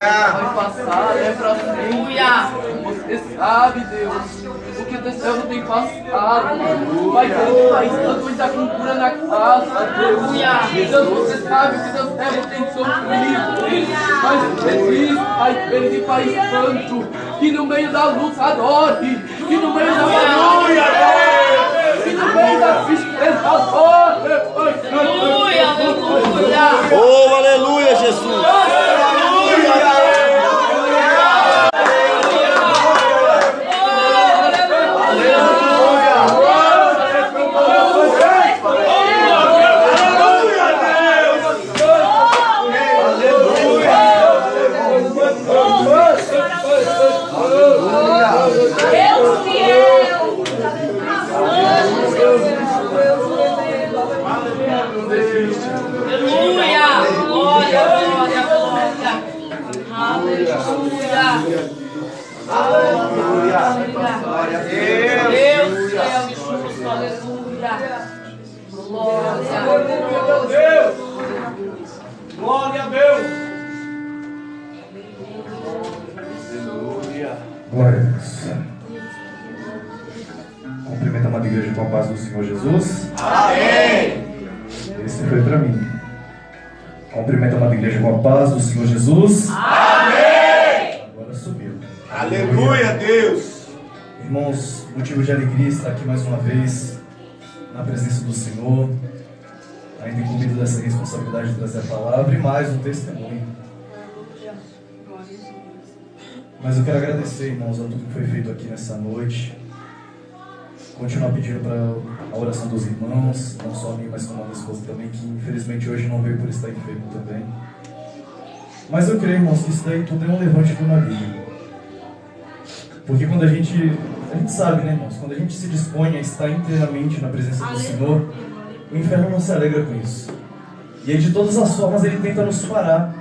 Vai passar, é pra frente. Você sabe, Deus, o que o teu servo tem passado. Vai ter faz tanto muita cura na casa, Deus. Deus, você sabe o que teu servo tem sofrido. Mas feliz, Pai, ele faz tanto. Que no meio da luta adore. Que no meio da aleluia, Deus. Que no meio da tristeza adore. Aleluia, aleluia. Oh, aleluia, Jesus. Glória a Deus! Glória a Deus. Cumprimento a amada igreja com a paz do Senhor Jesus. Amém. Esse foi para mim. Cumprimento a amada igreja com a paz do Senhor Jesus. Amém. Agora subiu. Aleluia, Deus. Irmãos, motivo de alegria estar aqui mais uma vez na presença do Senhor. Ainda incumbido dessa responsabilidade de trazer a palavra e mais um testemunho. Mas eu quero agradecer, irmãos, a tudo que foi feito aqui nessa noite. Continuar pedindo para a oração dos irmãos, não só a mim, mas como a minha esposa também, que infelizmente hoje não veio por estar enfermo também. Mas eu creio, irmãos, que isso daí tudo é um levante de uma vida. Porque quando a gente sabe, né, irmãos, quando a gente se dispõe a estar inteiramente na presença do Senhor, o inferno não se alegra com isso. E aí de todas as formas ele tenta nos parar.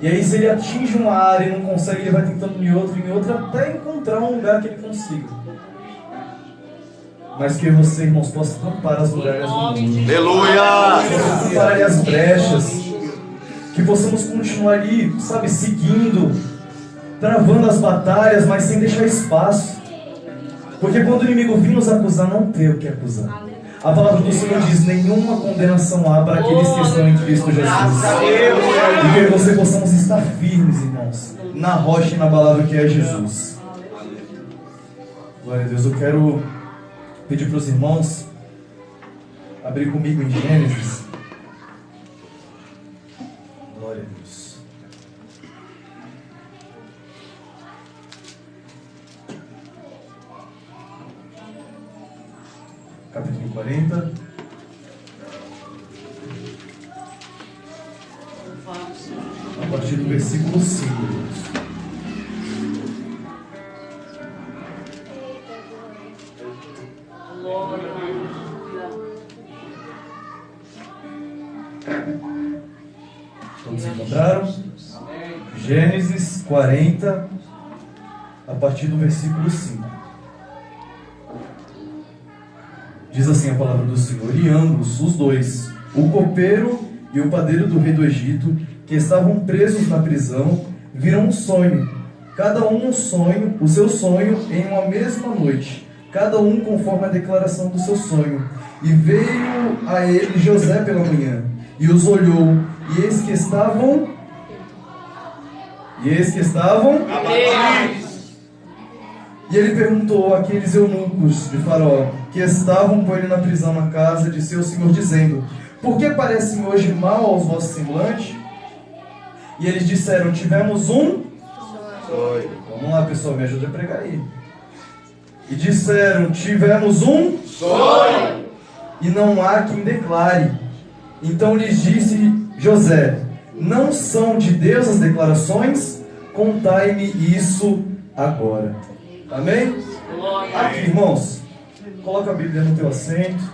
E aí se ele atinge uma área e não consegue, ele vai tentando em outra, até encontrar um lugar que ele consiga. Mas que você, irmãos, possa tampar as muralhas do mundo. Aleluia! Tampar ali as brechas. Que possamos continuar ali, sabe, seguindo, travando as batalhas, mas sem deixar espaço. Porque quando o inimigo vir nos acusar, não tem o que acusar. A palavra do Senhor diz: nenhuma condenação há para aqueles que estão em Cristo Jesus. E que você possamos estar firmes, irmãos, na rocha e na palavra que é Jesus. Glória a Deus. Eu quero pedir para os irmãos abrir comigo em Gênesis. Glória a Deus. Capítulo 40. A partir do versículo 5. Todos encontraram? Gênesis 40, a partir do versículo 5. Diz assim a palavra do Senhor: e ambos, os dois, o copeiro e o padeiro do rei do Egito, que estavam presos na prisão, viram um sonho, cada um o seu sonho em uma mesma noite, cada um conforme a declaração do seu sonho. E veio a ele José pela manhã, e os olhou, e eis que estavam abatidos. E ele perguntou àqueles eunucos de Faraó, que estavam com ele na prisão na casa de seu senhor, dizendo: por que parecem hoje mal aos vossos semblantes? E eles disseram: tivemos um sonho. Vamos lá, pessoal, me ajuda a pregar aí. E disseram: tivemos um sonho, e não há quem declare. Então lhes disse José: não são de Deus as declarações? Contai-me isso agora. Amém? Aqui, irmãos, coloca a Bíblia no teu assento,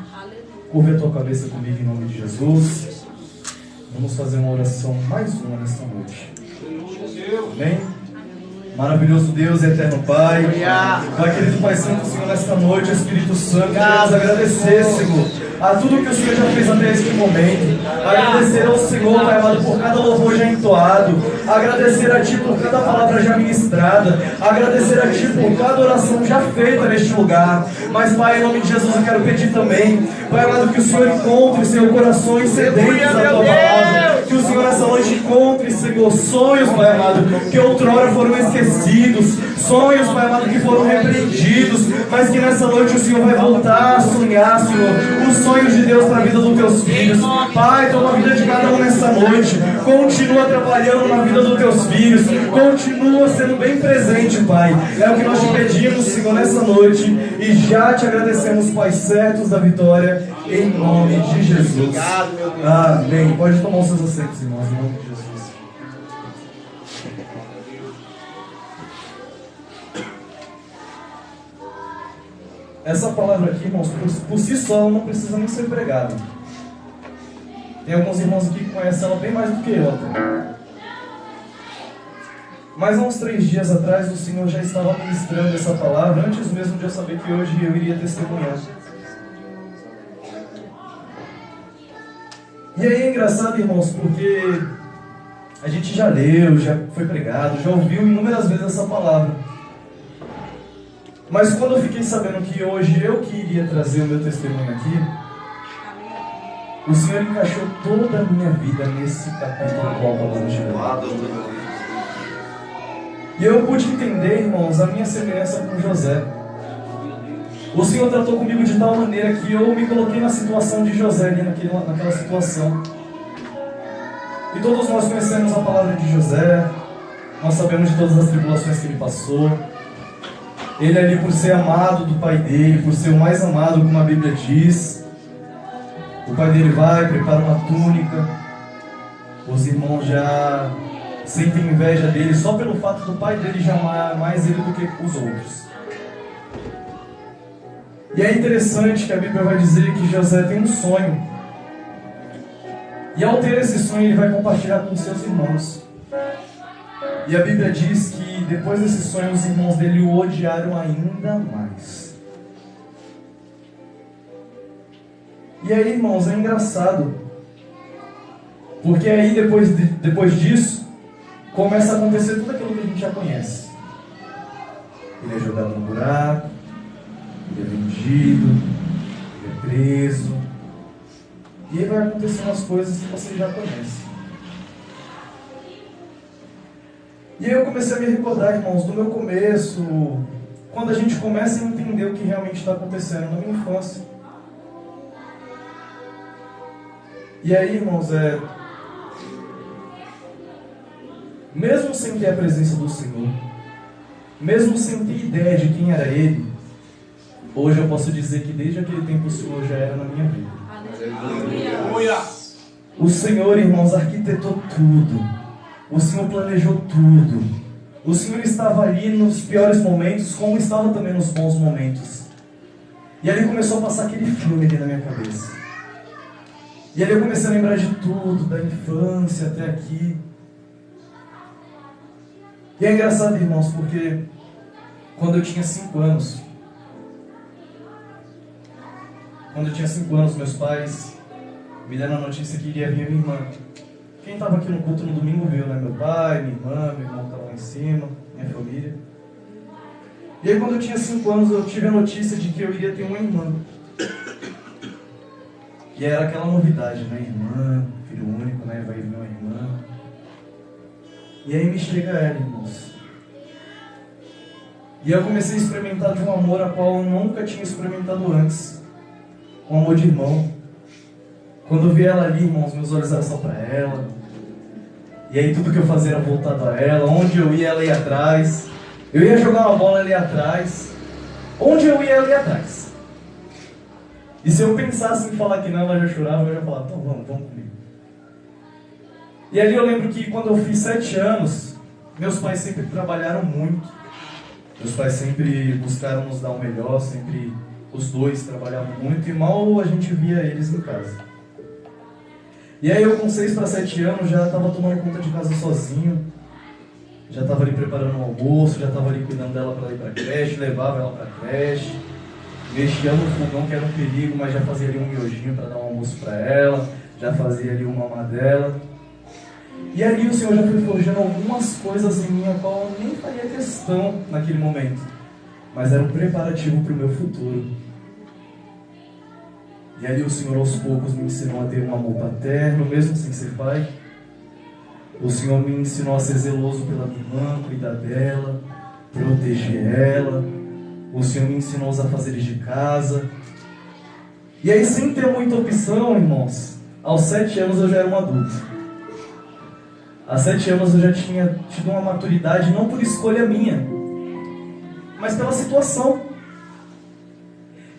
curva a tua cabeça comigo em nome de Jesus. Vamos fazer uma oração, mais uma nesta noite. Amém? Maravilhoso Deus e eterno Pai, Pai querido Pai Santo, Senhor, nesta noite, Espírito Santo, queremos agradecer, Senhor, a tudo que o Senhor já fez até este momento. Agradecer ao Senhor, Pai amado, por cada louvor já entoado. Agradecer a Ti por cada palavra já ministrada. Agradecer a Ti por cada oração já feita neste lugar. Mas, Pai, em nome de Jesus, eu quero pedir também, Pai amado, que o Senhor encontre, Senhor, corações sedentos da Tua palavra. Que o Senhor nessa noite encontre, Senhor, sonhos, Pai amado, que outrora foram esquecidos. Sonhos, Pai amado, que foram repreendidos. Mas que nessa noite o Senhor vai voltar a sonhar, Senhor, os sonhos de Deus para a vida dos Teus filhos. Pai, toma a vida de cada um nessa noite. Continua trabalhando na vida dos Teus filhos. Continua sendo bem presente, Pai. É o que nós te pedimos, Senhor, nessa noite. E já te agradecemos, Pai, certos da vitória, em nome de Jesus. Amém. Pode tomar os seus assentos, irmãos, em nome de Jesus. Essa palavra aqui, irmãos, por si só, ela não precisa nem ser pregada. Tem alguns irmãos aqui que conhecem ela bem mais do que eu até. Mas há uns 3 dias atrás, o Senhor já estava ministrando essa palavra, antes mesmo de eu saber que hoje eu iria testemunhar. E aí é engraçado, irmãos, porque a gente já leu, já foi pregado, já ouviu inúmeras vezes essa palavra. Mas quando eu fiquei sabendo que hoje eu que iria trazer o meu testemunho aqui, o Senhor encaixou toda a minha vida nesse capítulo qual falamos de hoje. E eu pude entender, irmãos, a minha semelhança com José. O Senhor tratou comigo de tal maneira que eu me coloquei na situação de José, ali naquela situação. E todos nós conhecemos a palavra de José, nós sabemos de todas as tribulações que ele passou. Ele ali por ser amado do pai dele, por ser o mais amado, como a Bíblia diz. O pai dele vai, prepara uma túnica. Os irmãos já sentem inveja dele só pelo fato do pai dele já amar mais ele do que os outros. E é interessante que a Bíblia vai dizer que José tem um sonho. E ao ter esse sonho ele vai compartilhar com seus irmãos. E a Bíblia diz que depois desse sonho os irmãos dele o odiaram ainda mais. E aí, irmãos, é engraçado. Porque aí depois disso começa a acontecer tudo aquilo que a gente já conhece. Ele é jogado no buraco, ele é vendido, ele é preso. E aí vai acontecendo as coisas que você já conhece. E aí eu comecei a me recordar, irmãos, do meu começo, quando a gente começa a entender o que realmente está acontecendo na minha infância. E aí, irmãos, mesmo sem ter a presença do Senhor, mesmo sem ter ideia de quem era Ele, hoje eu posso dizer que desde aquele tempo o Senhor já era na minha vida. Aleluia. O Senhor, irmãos, arquitetou tudo. O Senhor planejou tudo. O Senhor estava ali nos piores momentos, como estava também nos bons momentos. E ali começou a passar aquele filme ali na minha cabeça. E ali eu comecei a lembrar de tudo, da infância até aqui. E é engraçado, irmãos, porque quando eu tinha 5 anos, meus pais me deram a notícia que iria vir minha irmã. Quem estava aqui no culto no domingo viu, né? Meu pai, minha irmã, meu irmão estava lá em cima, minha família. E aí quando eu tinha 5 anos eu tive a notícia de que eu iria ter uma irmã. E era aquela novidade, né? Irmã, filho único, né? Vai vir uma irmã. E aí me chega ela, irmãos. E eu comecei a experimentar de um amor a qual eu nunca tinha experimentado antes. Um amor de irmão. Quando eu vi ela ali, irmãos, meus olhos eram só para ela. E aí tudo que eu fazia era voltado a ela. Onde eu ia, ela ia atrás. Eu ia jogar uma bola, ela ia atrás. Onde eu ia, ela ia atrás. E se eu pensasse em falar que não, ela já chorava, eu já falava, então vamos comigo. E ali eu lembro que quando eu fiz 7 anos, meus pais sempre trabalharam muito. Meus pais sempre buscaram nos dar o melhor, sempre os dois trabalhavam muito e mal a gente via eles em casa. E aí eu com 6 para 7 anos já estava tomando conta de casa sozinho, já estava ali preparando o almoço, já estava ali cuidando dela para ir para a creche, levava ela para a creche. mexia no fogão que era um perigo, mas já fazia ali um miojinho para dar um almoço para ela, já fazia ali uma mamadela. E ali o Senhor já foi forjando algumas coisas em mim, a qual eu nem faria questão naquele momento, mas era um preparativo para o meu futuro. E ali o Senhor aos poucos me ensinou a ter um amor paterno, mesmo sem ser pai. O Senhor me ensinou a ser zeloso pela minha irmã, cuidar dela, proteger ela. O Senhor me ensinou a usar afazeres de casa. E aí, sem ter muita opção, irmãos, aos 7 anos eu já era um adulto. Há 7 anos eu já tinha tido uma maturidade, não por escolha minha, mas pela situação.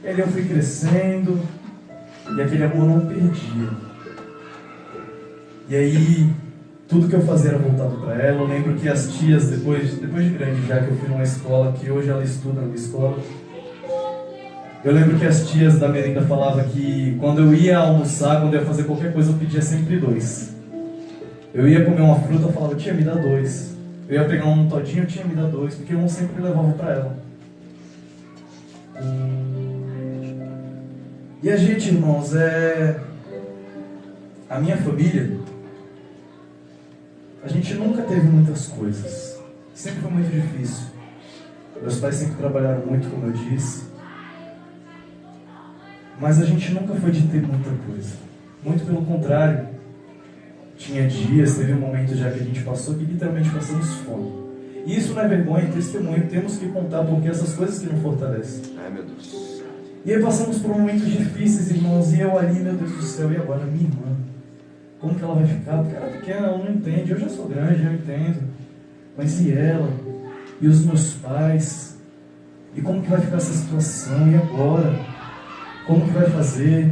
E ali eu fui crescendo, e aquele amor não perdia. E aí, tudo que eu fazia era voltado para ela. Eu lembro que as tias, depois de grande já, que eu fui numa escola, que hoje ela estuda numa escola, eu lembro que as tias da merenda falavam que quando eu ia almoçar, quando eu ia fazer qualquer coisa, eu pedia sempre 2. Eu ia comer uma fruta, eu falava, tia, me dá 2. Eu ia pegar um todinho, tia, me dá 2, porque eu não sempre levava para ela. E a gente, irmãos, a minha família, a gente nunca teve muitas coisas. Sempre foi muito difícil. Meus pais sempre trabalharam muito, como eu disse. Mas a gente nunca foi de ter muita coisa. Muito pelo contrário. Tinha dias, teve um momento já que a gente passou que literalmente passamos fome. E isso não é vergonha, é testemunho. Temos que contar, porque essas coisas que não fortalecem. Ai, meu Deus. E aí passamos por momentos difíceis, irmãos. E eu ali, meu Deus do céu, e agora minha irmã? Como que ela vai ficar? Porque ela é pequena, ela não entende. Eu já sou grande, eu entendo. Mas e ela? E os meus pais? E como que vai ficar essa situação? E agora? Como que vai fazer?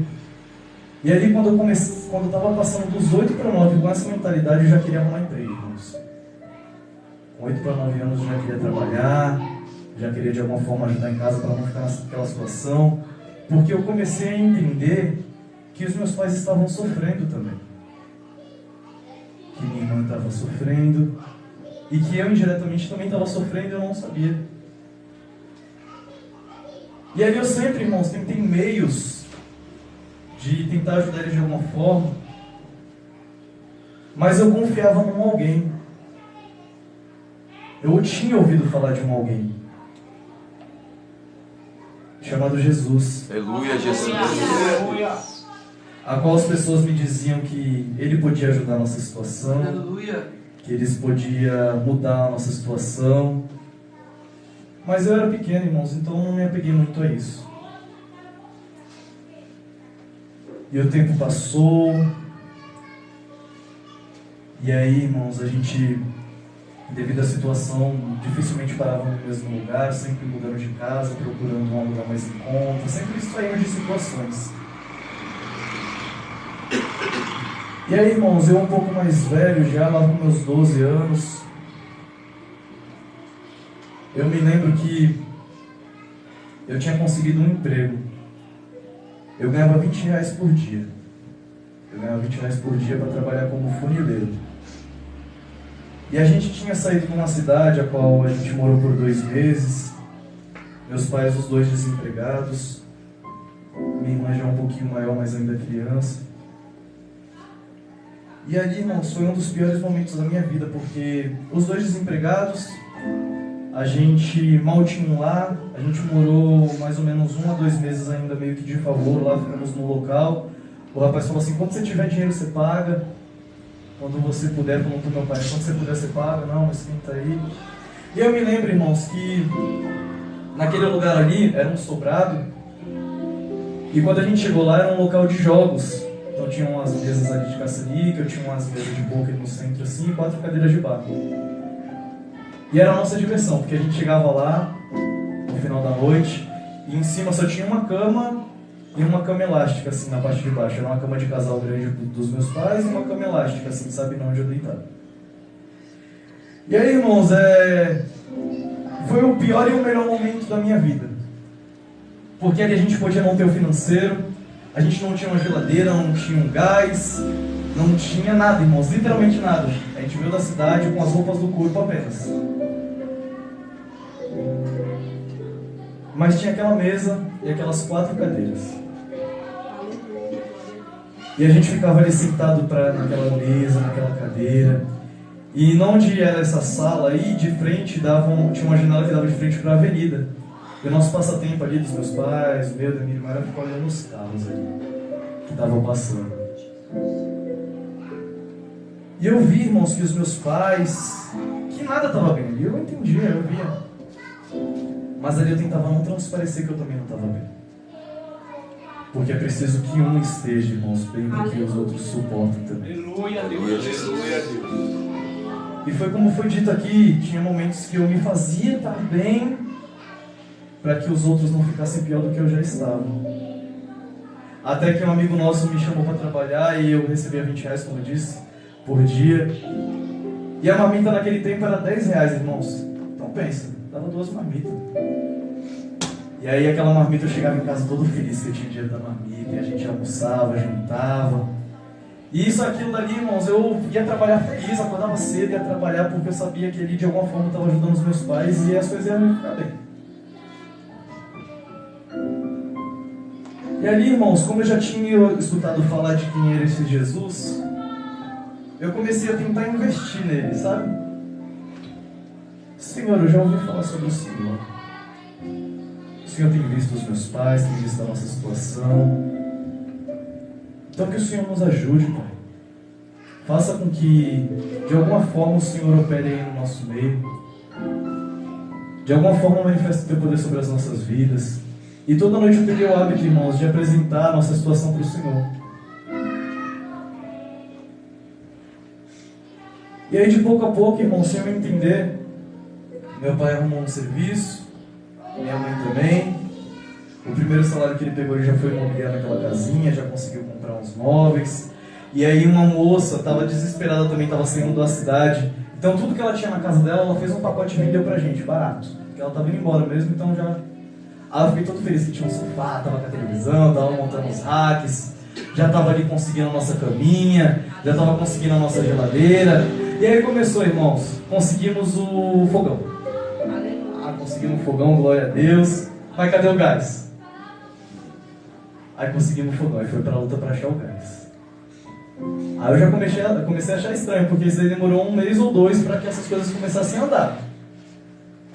E ali quando eu estava passando dos 8 para 9, com essa mentalidade, eu já queria arrumar emprego, irmãos. Com 8 para 9 anos eu já queria trabalhar, já queria de alguma forma ajudar em casa para não ficar naquela situação. Porque eu comecei a entender que os meus pais estavam sofrendo também. Que minha irmã estava sofrendo. E que eu indiretamente também estava sofrendo e eu não sabia. E ali eu sempre, irmãos, tentei meios de tentar ajudar eles de alguma forma. Mas eu confiava num alguém. Eu tinha ouvido falar de um alguém. Chamado Jesus. Aleluia, Jesus. Aleluia. A qual as pessoas me diziam que ele podia ajudar a nossa situação. Aleluia. Que eles podiam mudar a nossa situação. Mas eu era pequeno, irmãos, então não me apeguei muito a isso. E o tempo passou. E aí, irmãos, a gente, devido à situação, dificilmente parava no mesmo lugar, sempre mudando de casa, procurando um lugar mais em conta, sempre saindo de situações. E aí, irmãos, eu um pouco mais velho já, lá com meus 12 anos, eu me lembro que eu tinha conseguido um emprego. Eu ganhava R$20 por dia. Eu ganhava R$20 por dia para trabalhar como funileiro. E a gente tinha saído de uma cidade a qual a gente morou por 2 meses. Meus pais, os 2 desempregados. Minha irmã já um pouquinho maior, mas ainda criança. E ali, irmãos, foi um dos piores momentos da minha vida, porque os 2 desempregados, a gente mal tinha um lar, a gente morou mais ou menos 1 a 2 meses ainda meio que de favor lá, ficamos no local. O rapaz falou assim, quando você tiver dinheiro você paga, quando você puder, perguntou meu pai, quando você puder você paga, não, mas quem tá aí? E eu me lembro, irmãos, que naquele lugar ali era um sobrado, e quando a gente chegou lá era um local de jogos. Então tinha umas mesas ali de caça-níquel, tinha umas mesas de poker no centro assim, e 4 cadeiras de bar. E era a nossa diversão, porque a gente chegava lá no final da noite e em cima só tinha uma cama e uma cama elástica assim na parte de baixo. Era uma cama de casal grande dos meus pais e uma cama elástica assim, sabe não onde eu deitava. E aí, irmãos, foi o pior e o melhor momento da minha vida. Porque ali a gente podia não ter o financeiro, a gente não tinha uma geladeira, não tinha um gás, não tinha nada, irmãos, literalmente nada. A gente veio da cidade com as roupas do corpo apenas. Mas tinha aquela mesa e aquelas 4 cadeiras. E a gente ficava ali sentado naquela mesa, naquela cadeira. E onde era essa sala aí, de frente, tinha uma janela que dava de frente para a avenida. E o nosso passatempo ali dos meus pais, o meu, da minha irmã, era ficar olhando os carros ali, que estavam passando. E eu vi, irmãos, que os meus pais, que nada estava bem ali. Eu entendia, eu via. Mas ali eu tentava não transparecer que eu também não estava bem. Porque é preciso que um esteja, irmãos, bem para que os outros suportem também. Aleluia a Deus, aleluia a Deus. E foi como foi dito aqui, tinha momentos que eu me fazia estar bem para que os outros não ficassem pior do que eu já estava. Até que um amigo nosso me chamou para trabalhar e eu recebia R$20, como eu disse, por dia. E a marmita naquele tempo era R$10, irmãos. Então pensa, dava 2 marmitas. E aí aquela marmita eu chegava em casa todo feliz que eu tinha dinheiro da marmita, e a gente almoçava, jantava. E isso, aquilo dali, irmãos, eu ia trabalhar feliz, acordava cedo, ia trabalhar porque eu sabia que ali de alguma forma eu estava ajudando os meus pais e as coisas iam ficar bem. E ali, irmãos, como eu já tinha escutado falar de quem era esse Jesus, eu comecei a tentar investir nele, sabe? Senhor, eu já ouvi falar sobre o Senhor. O Senhor tem visto os meus pais, tem visto a nossa situação. Então que o Senhor nos ajude, Pai. Faça com que, de alguma forma, o Senhor opere aí no nosso meio. De alguma forma, manifeste o Teu poder sobre as nossas vidas. E toda noite eu peguei o hábito, irmãos, de apresentar a nossa situação para o Senhor. E aí, de pouco a pouco, irmãos, sem eu entender, meu pai arrumou um serviço, minha mãe também. O primeiro salário que ele pegou, ele já foi imobiliar naquela casinha, já conseguiu comprar uns móveis. E aí uma moça estava desesperada também, estava saindo da cidade. Então tudo que ela tinha na casa dela, ela fez um pacote e vendeu pra gente, barato. Porque ela estava indo embora mesmo, então já... Ela fiquei todo feliz que tinha um sofá, estava com a televisão, estava montando os racks, já estava ali conseguindo a nossa caminha, já estava conseguindo a nossa geladeira. E aí começou, irmãos, conseguimos o fogão. Conseguimos o fogão, glória a Deus. Mas cadê o gás? Aí conseguimos o fogão, aí foi pra luta pra achar o gás. Aí eu já comecei a achar estranho, porque isso aí demorou 1 mês ou 2 para que essas coisas começassem a andar.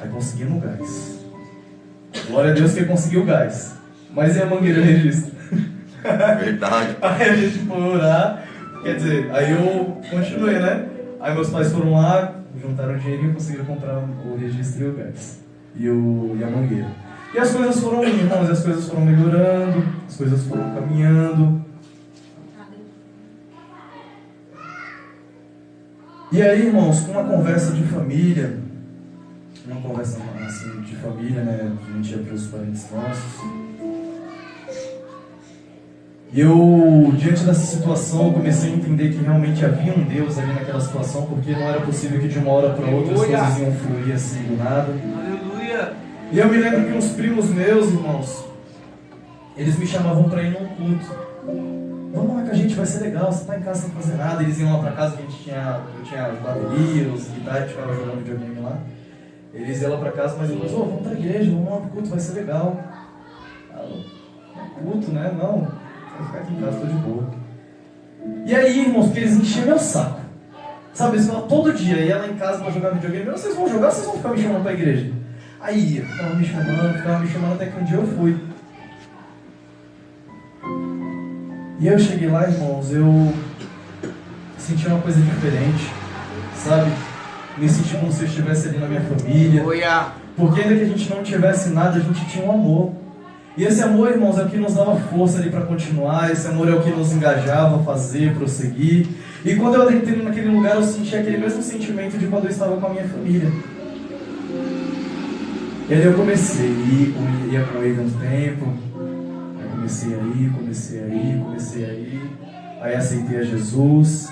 Aí conseguimos o gás. Glória a Deus que conseguiu o gás. Mas e a mangueira registro? Verdade. Aí a gente foi orar, quer dizer, aí eu continuei, né? Aí meus pais foram lá, juntaram o dinheirinho e conseguiram comprar o registro e o gás. E a mangueira. E as coisas foram indo, irmãos, as coisas foram melhorando, as coisas foram caminhando. E aí, irmãos, com uma conversa de família, uma conversa assim de família, né? A gente ia para os parentes nossos. E eu, diante dessa situação, eu comecei a entender que realmente havia um Deus ali naquela situação, porque não era possível que de uma hora para outra as coisas iam fluir assim do nada. Aleluia. E eu me lembro que uns primos meus, irmãos, eles me chamavam para ir num culto. Vamos lá com a gente, vai ser legal, você tá em casa sem fazer nada. Eles iam lá para casa, eu tinha as baterias, os guitarras, a gente ficava jogando videogame lá. Eles iam lá para casa, mas depois, vamos pra igreja, vamos lá pro culto, vai ser legal. Culto, né? Não, vou ficar aqui em casa, tô de boa. E aí, irmãos, porque eles enchiam meu saco. Sabe, eles falavam todo dia, ia lá em casa pra jogar videogame. Vocês vão jogar ou vocês vão ficar me chamando pra igreja? Aí ia, ficava me chamando, até que um dia eu fui. E eu cheguei lá, irmãos, eu senti uma coisa diferente, sabe? Me senti como se eu estivesse ali na minha família. Porque ainda que a gente não tivesse nada, a gente tinha um amor. E esse amor, irmãos, é o que nos dava força ali para continuar. Esse amor é o que nos engajava a fazer, prosseguir. E quando eu entrei naquele lugar, eu senti aquele mesmo sentimento de quando eu estava com a minha família. E aí eu comecei a ir, ia com ele um tempo. Aí comecei a ir. Aí aceitei a Jesus.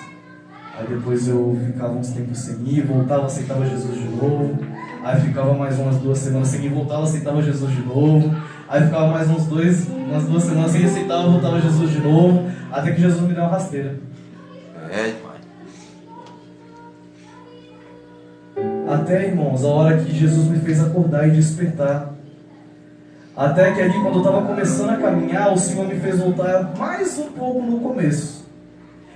Aí depois eu ficava uns tempos sem ir, voltava, aceitava Jesus de novo. Aí ficava mais umas 2 semanas sem ir, voltava, aceitava Jesus de novo. Aí ficava mais umas 2 semanas sem ir, aceitava, voltava Jesus de novo. Até que Jesus me deu uma rasteira. Pai. Até, irmãos, a hora que Jesus me fez acordar e despertar. Até que ali, quando eu estava começando a caminhar, o Senhor me fez voltar mais um pouco no começo.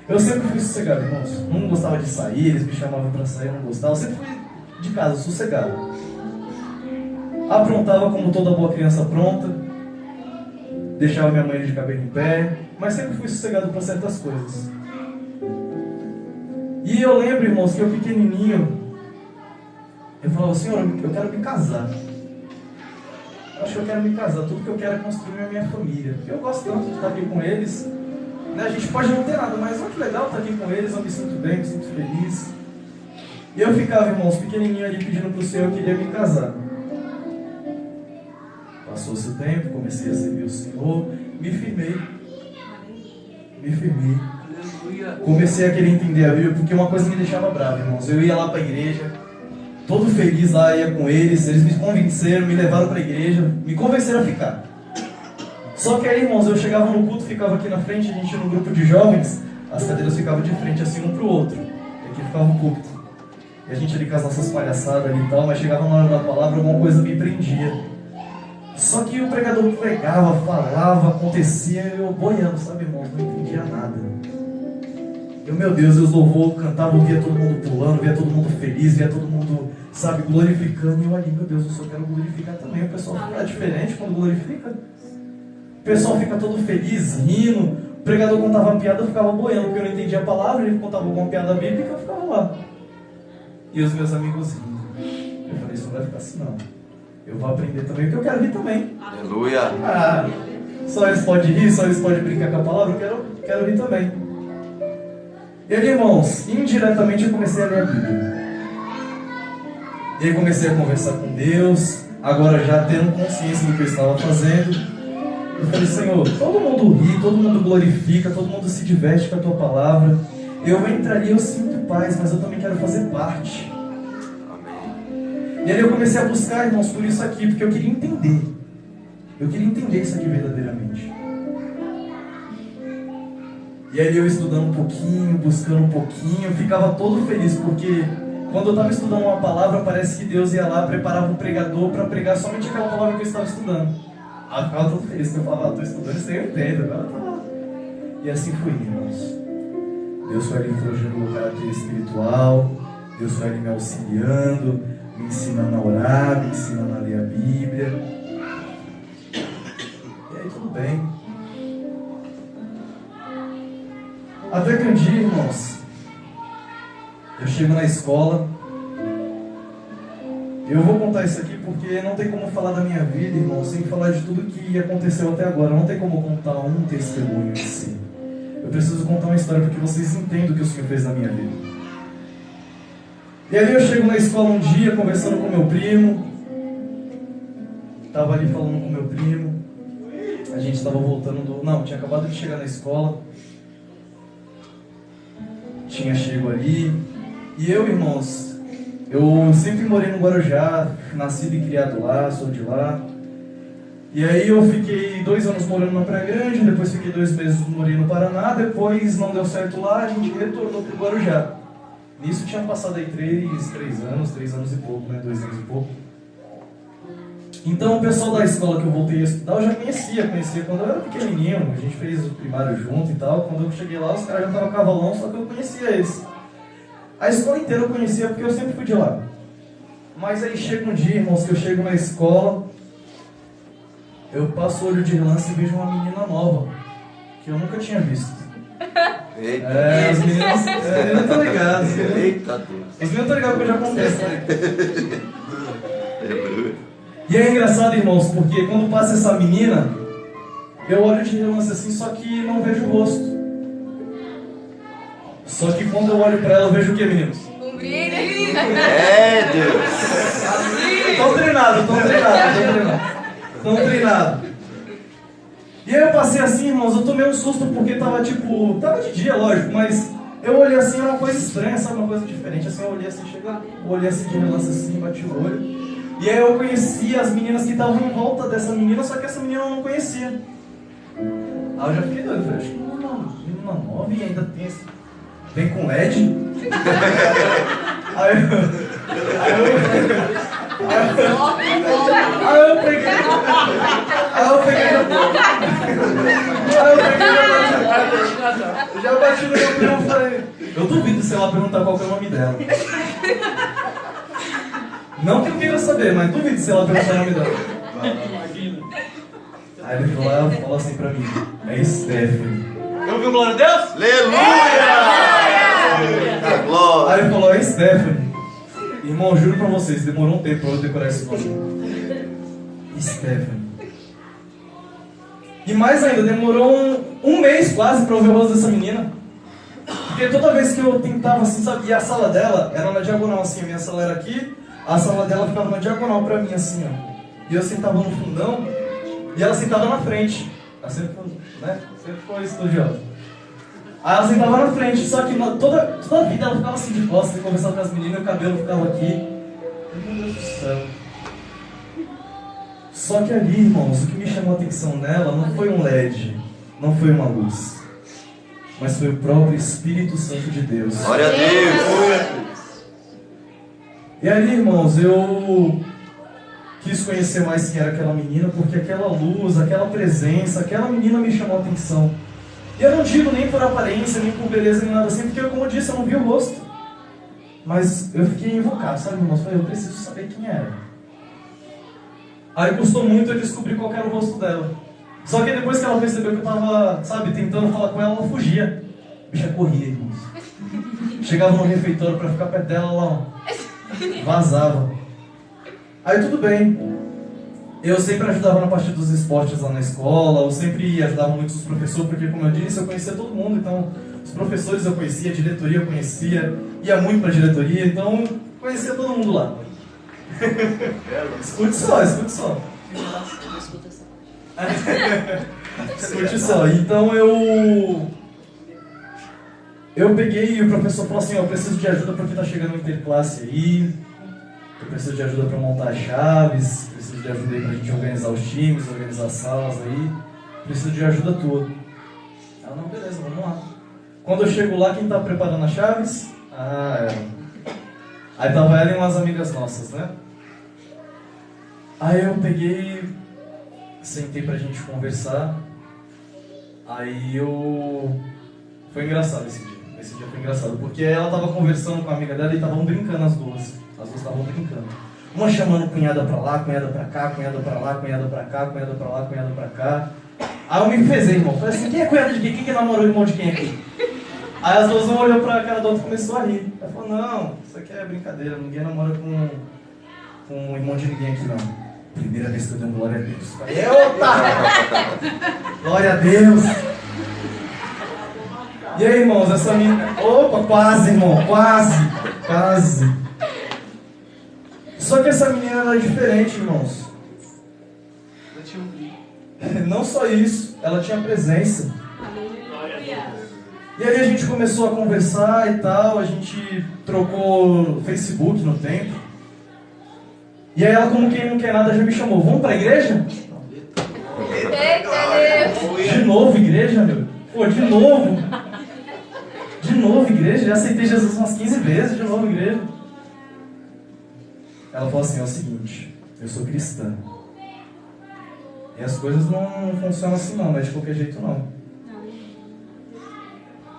Eu sempre fui sossegado, irmãos. Não gostava de sair, eles me chamavam para sair, eu não gostava. Eu sempre fui de casa, sossegado. Aprontava como toda boa criança pronta. Deixava minha mãe de cabelo em pé. Mas sempre fui sossegado para certas coisas. E eu lembro, irmãos, que eu pequenininho, eu falava, Senhor, eu quero me casar. Acho que eu quero me casar. Tudo que eu quero é construir a minha família. Porque eu gosto tanto de estar aqui com eles. Né? A gente pode não ter nada, mas olha que legal estar aqui com eles. Eu me sinto bem, me sinto feliz. E eu ficava, irmãos, pequenininho ali pedindo para o Senhor, eu queria me casar. Passou-se o tempo, comecei a servir o Senhor. Me firmei. Comecei a querer entender a Bíblia, porque uma coisa me deixava bravo, irmãos. Eu ia lá para a igreja, todo feliz lá, ia com eles me convenceram, me levaram para a igreja, me convenceram a ficar. Só que aí, irmãos, eu chegava no culto, ficava aqui na frente, a gente no grupo de jovens, as cadeiras ficavam de frente assim um para o outro, e aqui ficava o púlpito. E a gente ali com as nossas palhaçadas ali e tal, mas chegava na hora da palavra, alguma coisa me prendia. Só que o pregador pregava, falava, acontecia, eu boiando, sabe, irmãos, não entendia nada. Eu, meu Deus, os louvor cantavam, via todo mundo pulando, via todo mundo feliz, via todo mundo, sabe, glorificando. E eu ali, meu Deus, eu só quero glorificar também. O pessoal fica diferente quando glorifica. O pessoal fica todo feliz, rindo. O pregador contava piada, eu ficava boiando, porque eu não entendia a palavra. Ele contava alguma piada bíblica, eu ficava lá. E os meus amigos rindo. Eu falei, isso não vai ficar assim não. Eu vou aprender também, porque eu quero rir também. Aleluia. Ah, só eles podem rir, só eles podem brincar com a palavra, eu quero rir também. E aí, irmãos, indiretamente eu comecei a ler a Bíblia. E aí comecei a conversar com Deus, agora já tendo consciência do que eu estava fazendo. Eu falei, Senhor, todo mundo ri, todo mundo glorifica, todo mundo se diverte com a Tua palavra. Eu entraria, eu sinto paz, mas eu também quero fazer parte. Amém. E aí eu comecei a buscar, irmãos, por isso aqui, porque eu queria entender. Eu queria entender isso aqui verdadeiramente. E aí eu estudando um pouquinho, buscando um pouquinho, ficava todo feliz, porque quando eu estava estudando uma palavra, parece que Deus ia lá, preparava um pregador para pregar somente aquela palavra que eu estava estudando. Eu ficava todo feliz, porque eu falava, estou estudando isso aí, eu entendo, agora tá lá. E assim fui, irmãos. Deus foi ali forjando o meu caráter espiritual, Deus foi ali me auxiliando, me ensinando a orar, me ensinando a ler a Bíblia. E aí tudo bem. Até que um dia, irmãos, eu chego na escola. Eu vou contar isso aqui porque não tem como falar da minha vida, irmãos, sem falar de tudo que aconteceu até agora. Não tem como contar um testemunho em si. Eu preciso contar uma história para que vocês entendam o que o Senhor fez na minha vida. E aí eu chego na escola um dia, conversando com meu primo. Estava ali falando com meu primo. A gente estava voltando do... Não, tinha acabado de chegar na escola. Tinha chego ali. E eu, irmãos, eu sempre morei no Guarujá, nascido e criado lá, sou de lá. E aí eu fiquei 2 anos morando na Praia Grande, depois fiquei 2 meses morando no Paraná, depois não deu certo lá, a gente retornou para o Guarujá. Nisso tinha passado aí 3 anos e pouco, né? 2 anos e pouco. Então o pessoal da escola que eu voltei a estudar, eu já conhecia quando eu era pequenininho, a gente fez o primário junto e tal. Quando eu cheguei lá, os caras já estavam cavalão, só que eu conhecia eles. A escola inteira eu conhecia porque eu sempre fui de lá. Mas aí chega um dia, irmãos, que eu chego na escola, eu passo o olho de relance e vejo uma menina nova, que eu nunca tinha visto. Eita. As meninas estão ligadas. Eita Deus. As meninas estão ligadas que eu já acontece, né? E é engraçado, irmãos, porque quando passa essa menina, eu olho de relance assim, só que não vejo o rosto. Só que quando eu olho pra ela, eu vejo o que, meninos? Um brilho. É Deus. Tão treinado. E aí eu passei assim, irmãos, eu tomei um susto porque tava de dia, lógico, mas eu olhei assim, era uma coisa estranha, sabe, uma coisa diferente, assim, eu olhei assim, olhei assim de relance assim, bati o olho. E aí eu conhecia as meninas que estavam em volta dessa menina, só que essa menina eu não conhecia. Aí eu já fiquei doido, falei, acho que menina nova e ainda tem esse... Vem com LED? Aí eu peguei. virei pra prima e falei, eu duvido se ela perguntar qual que é o nome dela. Não que eu queira saber, mas duvido se ela perguntar o nome dela. Aí ele falou assim pra mim, é Stephanie. Eu ouvi o glória a Deus? Aleluia! Glória! Aí ele falou, é Stephanie. Irmão, juro pra vocês, demorou um tempo pra eu decorar esse nome. Stephanie. E mais ainda, demorou um mês quase pra eu ver o rosto dessa menina. Porque toda vez que eu tentava assim, sabe, e a sala dela era na diagonal assim, a minha sala era aqui, a sala dela ficava na diagonal pra mim assim, ó. E eu sentava no fundão e ela sentava na frente. Ela sempre foi estudiosa. Aí ela sentava na frente, só que toda a vida ela ficava assim de costas, e conversava com as meninas e o cabelo ficava aqui. Meu Deus do céu. Só que ali, irmãos, o que me chamou a atenção nela não foi um LED, não foi uma luz, mas foi o próprio Espírito Santo de Deus. Glória a Deus! E ali, irmãos, eu quis conhecer mais quem era aquela menina, porque aquela luz, aquela presença, aquela menina me chamou a atenção. E eu não digo nem por aparência, nem por beleza, nem nada assim, porque, como eu disse, eu não vi o rosto. Mas eu fiquei invocado, sabe, irmãos? Falei, eu preciso saber quem era. Aí custou muito eu descobrir qual era o rosto dela. Só que depois que ela percebeu que eu tava, sabe, tentando falar com ela, ela fugia. A bicha corria, irmãos. Chegava no refeitório pra ficar perto dela, ela ó, vazava. Aí tudo bem. Eu sempre ajudava na parte dos esportes lá na escola, eu sempre ajudava muito os professores, porque, como eu disse, eu conhecia todo mundo, então os professores eu conhecia, a diretoria eu conhecia, ia muito pra diretoria, então conhecia todo mundo lá. Escute só. Escute só. Então eu peguei e o professor falou assim, eu preciso de ajuda porque tá chegando o interclasse aí, eu preciso de ajuda para montar as chaves, preciso de ajuda aí pra gente organizar os times, organizar as salas aí, preciso de ajuda tua. Ah, não, beleza, vamos lá. Quando eu chego lá, quem tá preparando as chaves? Aí tava ela e umas amigas nossas, né? Aí eu peguei, sentei pra gente conversar. Aí foi engraçado esse dia. Esse dia foi engraçado, porque ela tava conversando com a amiga dela e estavam brincando as duas. As duas estavam brincando. Uma chamando cunhada pra lá, cunhada pra cá, cunhada pra lá, cunhada pra cá, cunhada pra lá, cunhada pra cá. Aí eu me enfezei, irmão. Falei assim, quem é cunhada de quem? Quem que namorou o irmão de quem aqui? Aí as duas uma olhou pra cara da outra e começou a rir. Ela falou, não, isso aqui é brincadeira, ninguém namora com o irmão de ninguém aqui não. Primeira vez que eu dei um glória a Deus. Falei, eita! Glória a Deus! E aí, irmãos, essa menina... Opa, quase, irmão, quase. Só que essa menina era diferente, irmãos. Não só isso, ela tinha presença. E aí a gente começou a conversar e tal, a gente trocou Facebook no tempo. E aí ela, como quem não quer nada, já me chamou. Vamos pra igreja? De novo igreja, meu? Pô, de novo? De novo igreja? Já aceitei Jesus umas 15 vezes, de novo igreja. Ela falou assim, é o seguinte, eu sou cristã. E as coisas não funcionam assim não é de qualquer jeito não.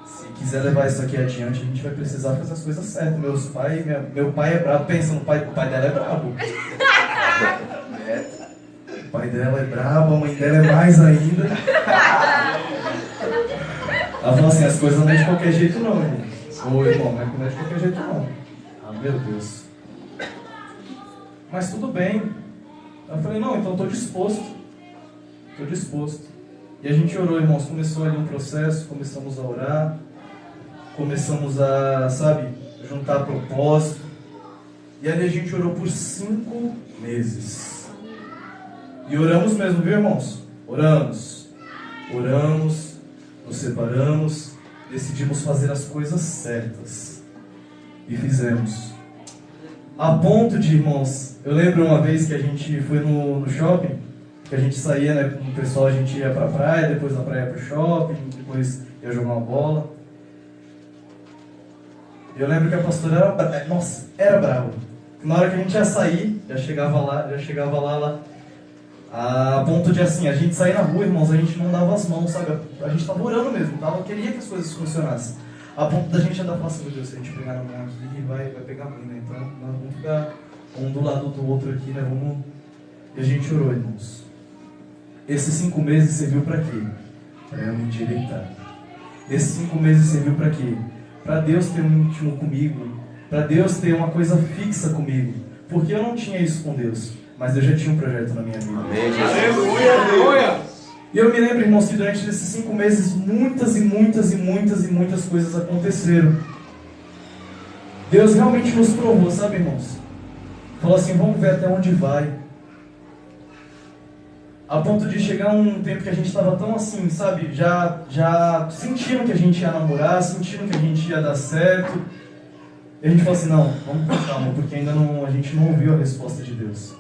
Se quiser levar isso aqui adiante, a gente vai precisar fazer as coisas certas. Meu pai é brabo, pensa no pai, o pai dela é brabo. O pai dela é brabo, a mãe dela é mais ainda. Ela falou assim, as coisas não é de qualquer jeito não, irmão. Ô irmão, não é de qualquer jeito não. Ah, meu Deus. Mas tudo bem. Eu falei, não, então estou disposto. E a gente orou, irmãos, começou ali um processo, começamos a orar, começamos a, juntar propósito. E ali a gente orou por 5 meses. E oramos mesmo, viu, irmãos? Oramos, nos separamos, decidimos fazer as coisas certas. E fizemos. A ponto de, irmãos, eu lembro uma vez que a gente foi no shopping, que a gente saía, né, com o pessoal, a gente ia pra praia, depois da praia pro shopping, depois ia jogar uma bola. Eu lembro que a pastora era brava. Na hora que a gente ia sair, já chegava lá, a ponto de assim, a gente sair na rua, irmãos, a gente não dava as mãos, sabe? A gente tava orando mesmo, queria que as coisas funcionassem. A ponto da gente andar falando assim, meu Deus, se a gente pegar na mão aqui, vai pegar ruim, né? Então, nós vamos ficar um do lado do outro aqui, né? E a gente orou, irmãos. Esses 5 meses serviu para quê? Para eu me endireitar. Esses 5 meses serviu para quê? Para Deus ter um íntimo comigo, para Deus ter uma coisa fixa comigo. Porque eu não tinha isso com Deus, mas eu já tinha um projeto na minha vida. Amém, Jesus. Aleluia. E eu me lembro, irmãos, que durante esses 5 meses muitas coisas aconteceram. Deus realmente nos provou, sabe, irmãos? Falou assim, vamos ver até onde vai. A ponto de chegar um tempo que a gente estava tão assim, sabe? Já sentindo que a gente ia namorar, sentindo que a gente ia dar certo. E a gente falou assim, não, vamos com calma, porque ainda não, a gente não ouviu a resposta de Deus.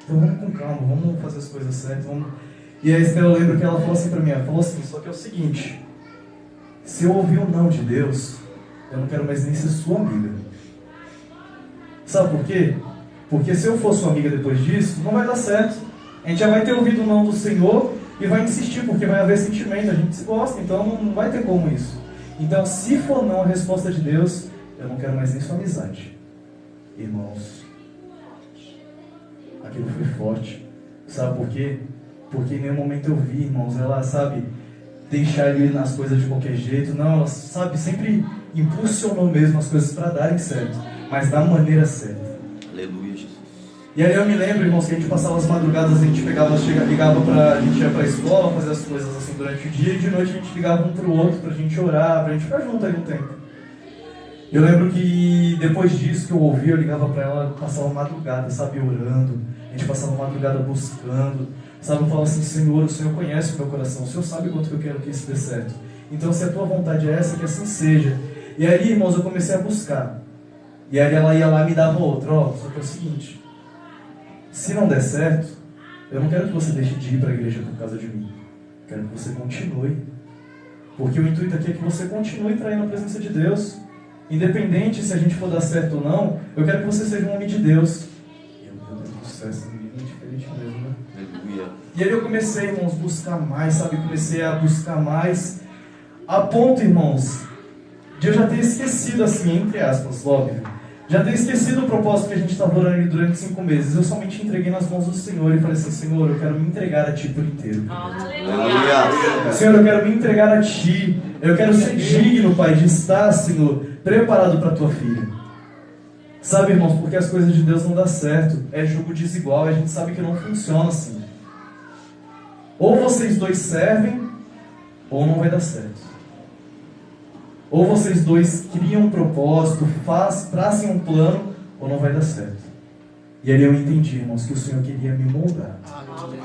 Então vamos com calma, vamos fazer as coisas certas, vamos... E a Estela, eu lembro que ela falou assim pra mim, ela falou assim, só que é o seguinte, se eu ouvir o não de Deus, eu não quero mais nem ser sua amiga. Sabe por quê? Porque se eu for sua amiga depois disso, não vai dar certo. A gente já vai ter ouvido o não do Senhor e vai insistir, porque vai haver sentimento, a gente se gosta, então não vai ter como isso. Então, se for não a resposta de Deus, eu não quero mais nem sua amizade. Irmãos, aquilo foi forte. Sabe por quê? Porque em nenhum momento eu vi, irmãos, ela, sabe, deixar ele nas coisas de qualquer jeito. Não, ela, sabe, sempre impulsionou mesmo as coisas para darem certo, mas da maneira certa. Aleluia, Jesus. E aí eu me lembro, irmãos, que a gente passava as madrugadas, a gente ligava pra... A gente ia pra escola, fazer as coisas assim durante o dia, e de noite a gente ligava um pro outro pra gente orar, pra gente ficar junto aí um tempo. Eu lembro que depois disso que eu ouvi, eu ligava pra ela, passava madrugada, sabe, orando. A gente passava madrugada buscando. Sabe, eu falava assim, Senhor, o Senhor conhece o meu coração, o Senhor sabe quanto que eu quero que isso dê certo. Então, se a tua vontade é essa, que assim seja. E aí, irmãos, eu comecei a buscar. E aí ela ia lá e me dava outra, só que é o seguinte, se não der certo, eu não quero que você deixe de ir para a igreja por causa de mim. Eu quero que você continue. Porque o intuito aqui é que você continue traindo a presença de Deus. Independente se a gente for dar certo ou não, eu quero que você seja um homem de Deus. E eu, meu Deus do céu, essa menina é diferente mesmo, né? Aleluia. E aí eu comecei, irmãos, a buscar mais, sabe? Comecei a buscar mais. A ponto, irmãos, de eu já ter esquecido, assim, entre aspas, óbvio. Já ter esquecido o propósito que a gente estava orando durante 5 meses. Eu somente entreguei nas mãos do Senhor e falei assim, Senhor, eu quero me entregar a Ti por inteiro. Aleluia. Senhor, eu quero me entregar a Ti. Eu quero ser digno, Pai, de estar, Senhor, preparado para a Tua filha. Sabe, irmãos, porque as coisas de Deus não dão certo. É jugo desigual, a gente sabe que não funciona assim. Ou vocês dois servem, ou não vai dar certo. Ou vocês dois criam um propósito, tracem um plano, ou não vai dar certo. E aí eu entendi, irmãos, que o Senhor queria me moldar.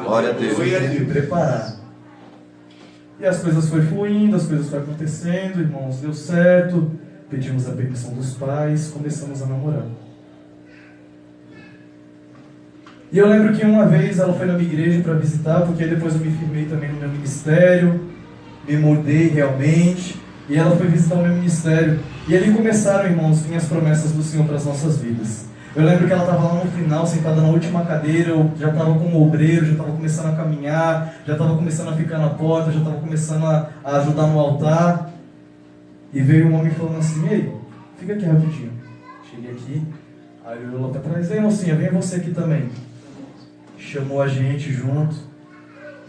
Glória a Deus. Ele queria me preparar. E as coisas foram fluindo, as coisas foram acontecendo, irmãos, deu certo. Pedimos a permissão dos pais, começamos a namorar. E eu lembro que uma vez ela foi na minha igreja para visitar, porque depois eu me firmei também no meu ministério, me mudei realmente. E ela foi visitar o meu ministério. E ali começaram, irmãos, vir as promessas do Senhor para as nossas vidas. Eu lembro que ela estava lá no final, sentada na última cadeira. Eu já estava como obreiro, já estava começando a caminhar, já estava começando a ficar na porta, já estava começando a ajudar no altar. E veio um homem falando assim, ei, fica aqui rapidinho. Cheguei aqui, aí eu lá para trás, ei mocinha, vem você aqui também. Chamou a gente junto.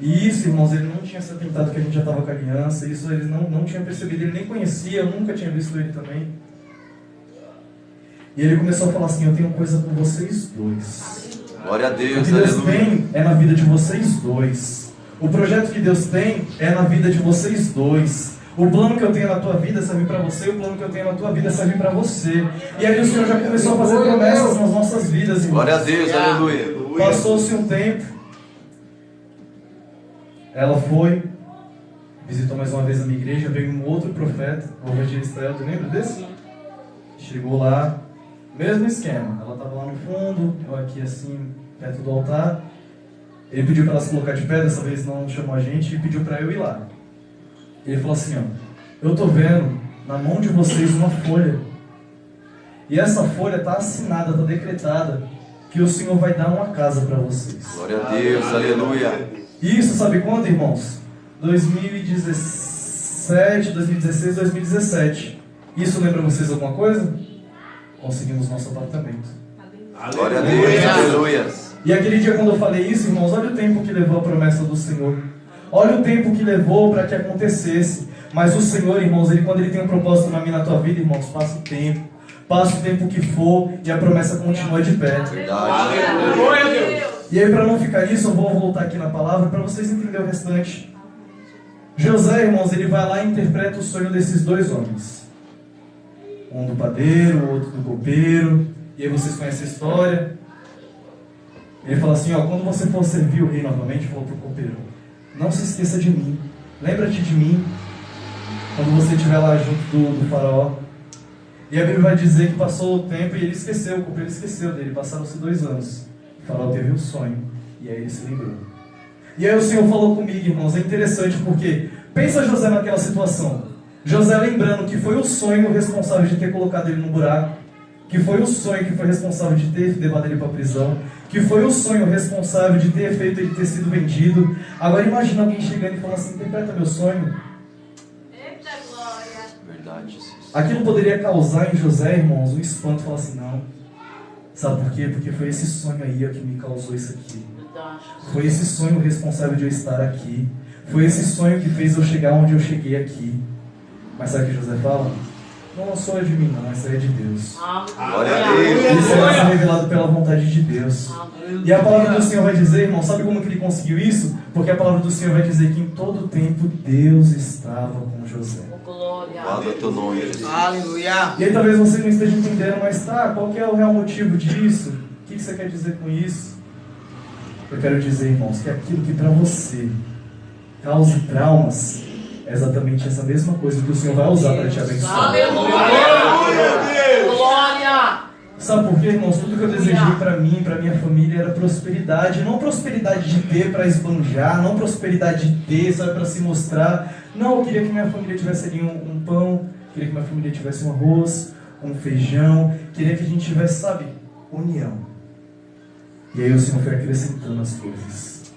E isso, irmãos, ele não tinha se atentado que a gente já estava com a aliança, isso ele não tinha percebido, ele nem conhecia, eu nunca tinha visto ele também. E ele começou a falar assim, eu tenho coisa com vocês dois. Glória a Deus, O que Deus aleluia. tem é na vida de vocês dois. O projeto que Deus tem é na vida de vocês dois. O plano que eu tenho na tua vida serve para você, o plano que eu tenho na tua vida serve para você. E aí o Senhor já começou a fazer promessas nas nossas vidas, irmãos. Glória a Deus, aleluia. Passou-se um tempo. Ela foi, visitou mais uma vez a minha igreja, veio um outro profeta, o Roger Israel, tu lembra desse? Chegou lá, mesmo esquema, ela estava lá no fundo, eu aqui assim, perto do altar. Ele pediu para ela se colocar de pé, dessa vez não chamou a gente, e pediu para eu ir lá. Ele falou assim, eu estou vendo na mão de vocês uma folha, e essa folha está assinada, está decretada, que o Senhor vai dar uma casa para vocês. Glória a Deus, aleluia. Isso, sabe quando, irmãos? 2017, 2016, 2017. Isso lembra vocês alguma coisa? Conseguimos nosso apartamento. Glória a Deus. Aleluia. E aquele dia quando eu falei isso, irmãos, olha o tempo que levou a promessa do Senhor. Olha o tempo que levou para que acontecesse. Mas o Senhor, irmãos, quando Ele tem um propósito na minha e na tua vida, irmãos, passa o tempo. Passa o tempo que for e a promessa continua de pé. Verdade. E aí, para não ficar isso, eu vou voltar aqui na palavra para vocês entenderem o restante. José, irmãos, ele vai lá e interpreta o sonho desses dois homens. Um do padeiro, o outro do copeiro. E aí vocês conhecem a história. Ele fala assim, ó, quando você for servir o rei novamente, falou para o copeiro, não se esqueça de mim. Lembra-te de mim quando você estiver lá junto do faraó. E a Bíblia vai dizer que passou o tempo e ele esqueceu, o copeiro esqueceu dele. Passaram-se 2 anos. O faraó teve um sonho. E aí ele se lembrou. E aí o Senhor falou comigo, irmãos, é interessante porque pensa José naquela situação. José lembrando que foi o sonho responsável de ter colocado ele no buraco, que foi o sonho que foi responsável de ter levado ele para a prisão, que foi o sonho responsável de ter feito ele ter sido vendido. Agora imagina alguém chegando e falando assim, interpreta meu sonho. Eita glória. Verdade, Jesus. Aquilo poderia causar em José, irmãos, um espanto, falar assim, não. Sabe por quê? Porque foi esse sonho aí ó, que me causou isso aqui. Foi esse sonho responsável de eu estar aqui. Foi esse sonho que fez eu chegar onde eu cheguei aqui. Mas sabe o que José fala? Não sou de mim não, isso aí é de Deus. Glória a Deus. Isso vai ser revelado pela vontade de Deus. E a palavra do Senhor vai dizer, irmão, sabe como que ele conseguiu isso? Porque a palavra do Senhor vai dizer que em todo tempo Deus estava com José. Guarda teu nome, Jesus. Aleluia. E aí talvez você não esteja entendendo, mas tá, qual que é o real motivo disso? O que você quer dizer com isso? Eu quero dizer, irmãos, que aquilo que para você cause traumas é exatamente essa mesma coisa que o Senhor vai usar para te abençoar. Glória. Sabe por quê, irmãos? Tudo que eu desejei para mim, para minha família, era prosperidade. Não prosperidade de ter para esbanjar, não prosperidade de ter, sabe, para se mostrar. Não, eu queria que minha família tivesse ali um pão, queria que minha família tivesse um arroz, um feijão, queria que a gente tivesse, sabe, união. E aí o Senhor foi acrescentando as coisas.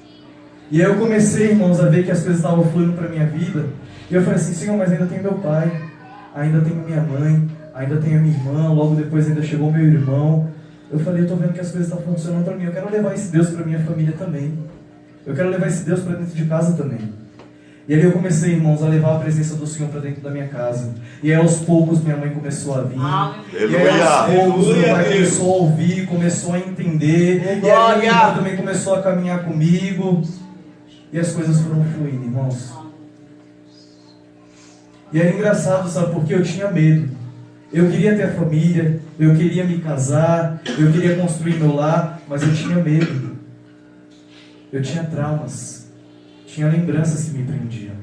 E aí eu comecei, irmãos, a ver que as coisas estavam fluindo para a minha vida. E eu falei assim, Senhor, mas ainda tenho meu pai, ainda tenho minha mãe, ainda tenho a minha irmã, logo depois ainda chegou meu irmão. Eu falei, eu estou vendo que as coisas estão funcionando para mim, eu quero levar esse Deus para minha família também. Eu quero levar esse Deus para dentro de casa também. E ali eu comecei, irmãos, a levar a presença do Senhor para dentro da minha casa. E aí aos poucos minha mãe começou a vir. E aí aos poucos meu pai começou a ouvir, começou a entender. E aí minha irmã também começou a caminhar comigo. E as coisas foram fluindo, irmãos. E era engraçado, sabe, porque eu tinha medo. Eu queria ter a família, eu queria me casar, eu queria construir meu lar, mas eu tinha medo. Eu tinha traumas. Tinha lembranças que me prendiam.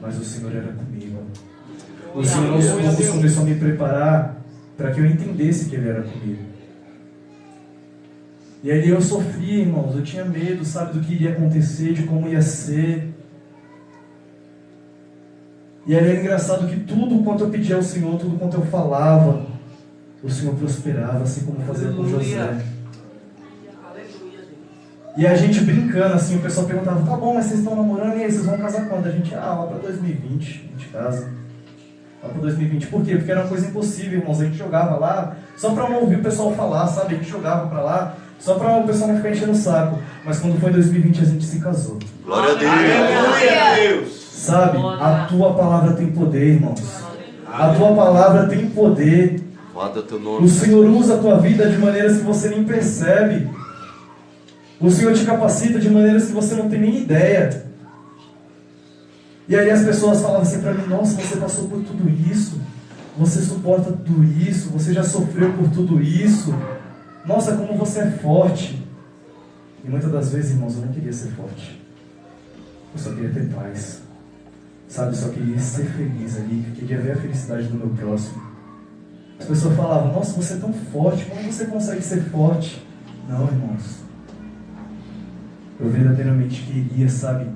Mas o Senhor era comigo. O Senhor aos poucos começou a me preparar para que eu entendesse que Ele era comigo. E ali eu sofri, irmãos. Eu tinha medo, sabe, do que iria acontecer, de como ia ser. E ali era engraçado que tudo quanto eu pedia ao Senhor, tudo quanto eu falava, o Senhor prosperava, assim como fazia com José. E a gente brincando, assim, o pessoal perguntava, tá bom, mas vocês estão namorando, e aí, vocês vão casar quando? A gente, lá para 2020, a gente casa. Lá para 2020. Por quê? Porque era uma coisa impossível, irmãos. A gente jogava lá, só para não ouvir o pessoal falar, sabe? A gente jogava para lá, só para o pessoal não ficar enchendo o saco. Mas quando foi 2020, a gente se casou. Glória a Deus. Glória a Deus. Sabe? A tua palavra tem poder, irmãos. A tua palavra tem poder. Guarda teu O nome. Senhor usa a tua vida de maneiras que você nem percebe. O Senhor te capacita de maneiras que você não tem nem ideia. E aí as pessoas falavam assim para mim, nossa, você passou por tudo isso, você suporta tudo isso, você já sofreu por tudo isso, nossa, como você é forte. E muitas das vezes, irmãos, eu não queria ser forte, eu só queria ter paz, sabe, eu só queria ser feliz ali, eu queria ver a felicidade do meu próximo. As pessoas falavam, nossa, você é tão forte, como você consegue ser forte? Não, irmãos, eu verdadeiramente queria, sabe,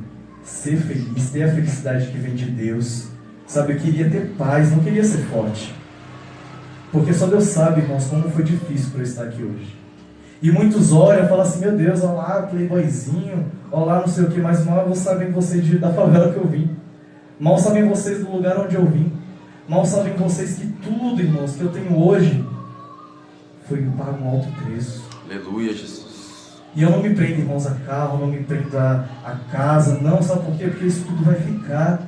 ser feliz, ter a felicidade que vem de Deus. Sabe, eu queria ter paz, não queria ser forte. Porque só Deus sabe, irmãos, como foi difícil para eu estar aqui hoje. E muitos olham e falam assim, meu Deus, olha lá, playboyzinho, olha lá, não sei o que, mas mal sabem vocês da favela que eu vim. Mal sabem vocês do lugar onde eu vim. Mal sabem vocês que tudo, irmãos, que eu tenho hoje foi pago um alto preço. Aleluia, Jesus. E eu não me prendo, irmãos, a carro, não me prendo a casa, não, sabe por quê? Porque isso tudo vai ficar.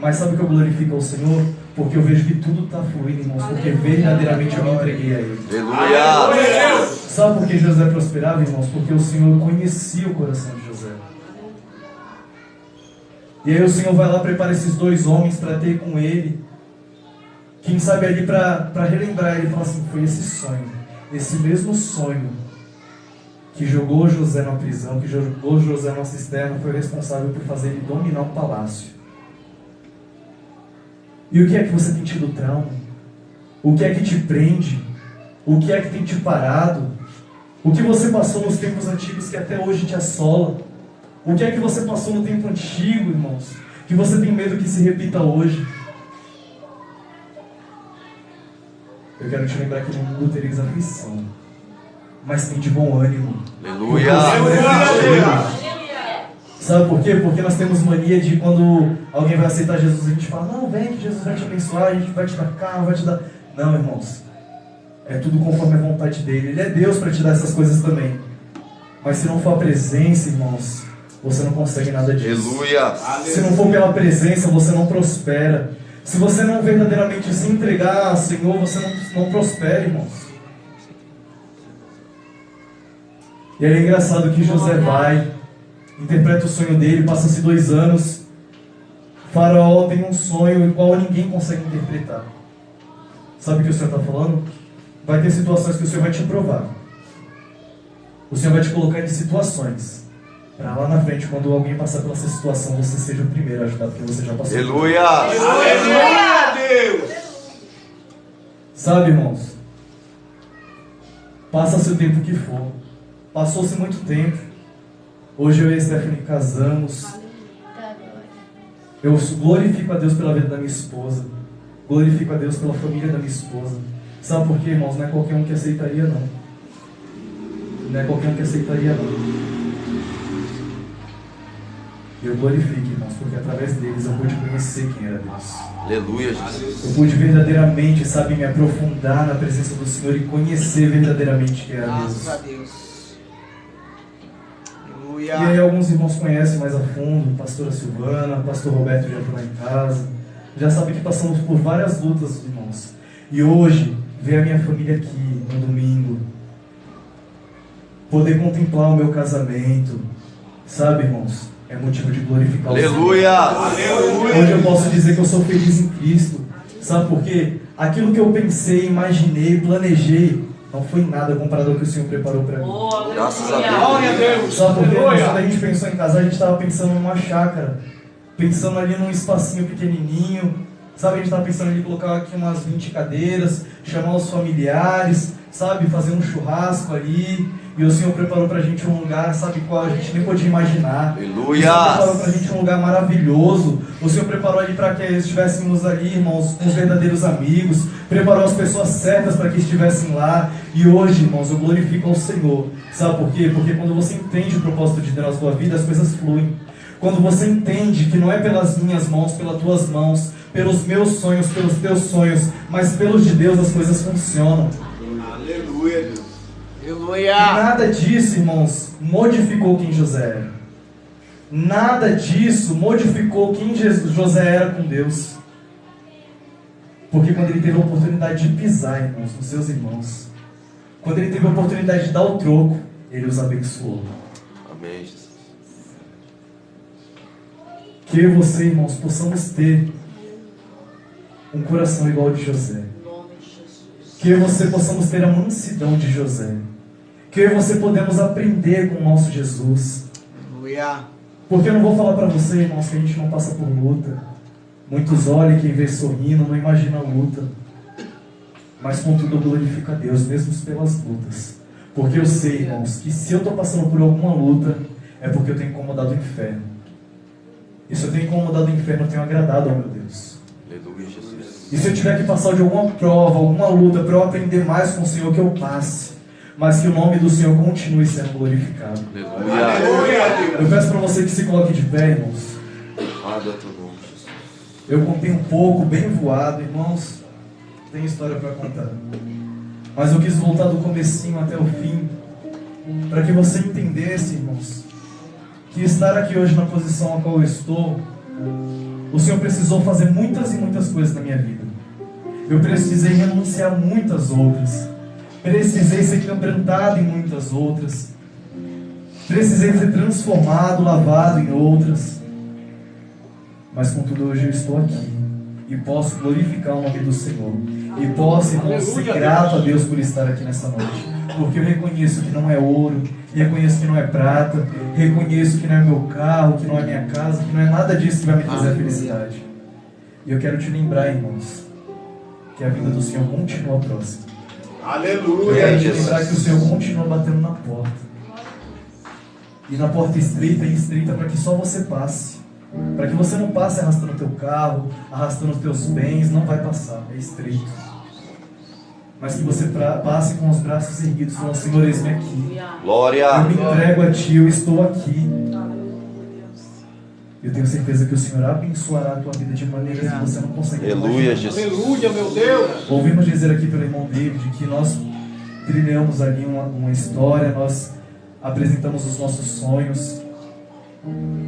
Mas sabe o que eu glorifico ao Senhor? Porque eu vejo que tudo está fluindo, irmãos, porque verdadeiramente eu me entreguei a Ele. Aleluia. Sabe por que José prosperava, irmãos? Porque o Senhor conhecia o coração de José. E aí o Senhor vai lá, prepara esses dois homens para ter com ele. Quem sabe ali para relembrar ele, fala assim, foi esse sonho, esse mesmo sonho que jogou José na prisão, que jogou José na cisterna, foi responsável por fazer ele dominar o palácio. E o que é que você tem tido trauma? O que é que te prende? O que é que tem te parado? O que você passou nos tempos antigos que até hoje te assola? O que é que você passou no tempo antigo, irmãos, que você tem medo que se repita hoje? Eu quero te lembrar que no mundo tereis aflição, mas tem de bom ânimo. Aleluia. Sabe por quê? Porque nós temos mania de quando alguém vai aceitar Jesus, a gente fala, não, vem que Jesus vai te abençoar, a gente vai te dar carro, vai te dar... Não, irmãos, é tudo conforme a vontade dele. Ele é Deus para te dar essas coisas também. Mas se não for a presença, irmãos, você não consegue nada disso. Aleluia. Se não for pela presença, você não prospera. Se você não verdadeiramente se entregar ao Senhor, você não prospera, irmãos. E aí é engraçado que José vai, interpreta o sonho dele, passa-se 2 anos. Faraó tem um sonho igual ninguém consegue interpretar. Sabe o que o Senhor está falando? Vai ter situações que o Senhor vai te provar. O Senhor vai te colocar em situações para lá na frente, quando alguém passar pela essa situação, você seja o primeiro a ajudar, porque você já passou. Aleluia. Aleluia, Deus. Sabe, irmãos? Passa-se o tempo que for. Passou-se muito tempo. Hoje eu e a Stephanie casamos. Eu glorifico a Deus pela vida da minha esposa. Glorifico a Deus pela família da minha esposa. Sabe por quê, irmãos? Não é qualquer um que aceitaria, não. Não é qualquer um que aceitaria, não. Eu glorifico, irmãos, porque através deles eu pude conhecer quem era Deus. Aleluia, Jesus. Eu pude verdadeiramente, sabe, me aprofundar na presença do Senhor e conhecer verdadeiramente quem era Deus. Graças a Deus. Aleluia. E aí alguns irmãos conhecem mais a fundo, pastora Silvana, pastor Roberto já foi lá em casa, já sabe que passamos por várias lutas, irmãos. E hoje, ver a minha família aqui, no domingo, poder contemplar o meu casamento, sabe, irmãos, é motivo de glorificar o Senhor. Aleluia. Hoje eu posso dizer que eu sou feliz em Cristo. Sabe por quê? Aquilo que eu pensei, imaginei, planejei, não foi nada comparado ao que o Senhor preparou para mim. Graças a Glória a Deus. Sabe por quê? Quando a gente pensou em casar, a gente estava pensando numa chácara, pensando ali num espacinho pequenininho. Sabe, a gente estava pensando ali em colocar aqui umas 20 cadeiras, chamar os familiares, sabe, fazer um churrasco ali. E o Senhor preparou pra gente um lugar, sabe, qual a gente nem podia imaginar. Aleluia. O Senhor preparou pra gente um lugar maravilhoso. O Senhor preparou ali para que estivéssemos ali, irmãos, com os verdadeiros amigos. Preparou as pessoas certas para que estivessem lá. E hoje, irmãos, eu glorifico ao Senhor. Sabe por quê? Porque quando você entende o propósito de Deus na sua vida, as coisas fluem. Quando você entende que não é pelas minhas mãos, pelas tuas mãos, pelos meus sonhos, pelos teus sonhos, mas pelos de Deus, as coisas funcionam. Aleluia, Deus. E Aleluia. nada disso, irmãos, modificou quem José era. Nada disso modificou quem José era com Deus. Porque quando ele teve a oportunidade de pisar, irmãos, nos seus irmãos, quando ele teve a oportunidade de dar o troco, ele os abençoou. Amém, Jesus. Que eu e você, irmãos, possamos ter um coração igual ao de José. Que eu e você possamos ter a mansidão de José. Que eu e você podemos aprender com o nosso Jesus. Aleluia. Porque eu não vou falar para você, irmãos, que a gente não passa por luta. Muitos olham, quem vê sorrindo, não imagina a luta. Mas contudo eu glorifico a Deus, mesmo pelas lutas. Porque eu sei, irmãos, que se eu estou passando por alguma luta, é porque eu tenho incomodado o inferno. E se eu tenho incomodado o inferno, eu tenho agradado ao meu Deus. Aleluia, Jesus. E se eu tiver que passar de alguma prova, alguma luta, para eu aprender mais com o Senhor, que eu passe. Mas que o nome do Senhor continue sendo glorificado. Aleluia. Aleluia, Deus. Eu peço para você que se coloque de pé, irmãos. Guarda teu nome, Jesus. Eu contei um pouco, bem voado, irmãos, tem história para contar. Mas eu quis voltar do comecinho até o fim, para que você entendesse, irmãos, que estar aqui hoje na posição a qual eu estou, o Senhor precisou fazer muitas e muitas coisas na minha vida. Eu precisei renunciar a muitas outras. Precisei ser quebrantado em muitas outras. Precisei ser transformado, lavado em outras. Mas contudo hoje eu estou aqui e posso glorificar o nome do Senhor. E posso, irmão, ser grato a Deus por estar aqui nessa noite. Porque eu reconheço que não é ouro, reconheço que não é prata, reconheço que não é meu carro, que não é minha casa, que não é nada disso que vai me trazer a felicidade. E eu quero te lembrar, irmãos, que a vida do Senhor continua próxima. Aleluia. Eu quero te lembrar que o Senhor continua batendo na porta. E na porta estreita e estreita para que só você passe. Para que você não passe arrastando o teu carro, arrastando os teus bens, não vai passar, é estreito. Mas que você passe com os braços erguidos, falando: Senhor, eis-me aqui. Glória. Eu me entrego a Ti, eu estou aqui. Eu tenho certeza que o Senhor abençoará a tua vida de maneiras que você não consegue Aleluia, imaginar. Jesus. Aleluia, meu Deus. Ouvimos dizer aqui pelo irmão David que nós trilhamos ali uma história, nós apresentamos os nossos sonhos,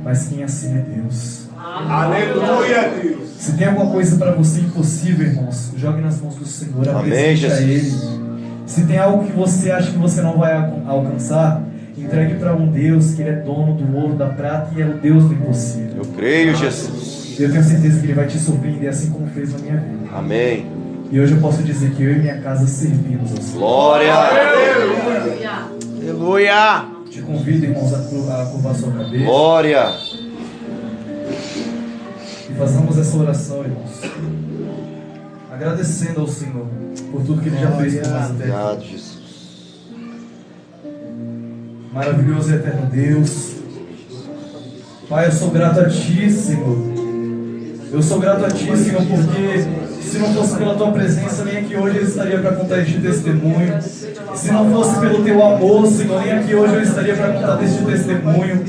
mas quem assina é Deus. Aleluia, Deus. Se tem alguma coisa para você impossível, irmãos, jogue nas mãos do Senhor, Amém, apresente a Jesus. Ele. Se tem algo que você acha que você não vai alcançar, entregue para um Deus que Ele é dono do ouro, da prata e é o Deus do impossível. Eu creio, Jesus. Eu tenho certeza que Ele vai te surpreender assim como fez na minha vida. Amém. E hoje eu posso dizer que eu e minha casa servimos ao Senhor. Glória. Aleluia. Te convido, irmãos, a curvar sua cabeça Glória. e façamos essa oração, irmãos, agradecendo ao Senhor por tudo que Ele já fez por nós até aqui. Obrigado, Jesus. Maravilhoso e eterno Deus, Pai, eu sou grato a Ti, Senhor. Eu sou grato a Ti, Senhor, porque se não fosse pela Tua presença, nem aqui hoje eu estaria para contar este testemunho. Se não fosse pelo Teu amor, Senhor, nem aqui hoje eu estaria para contar deste testemunho.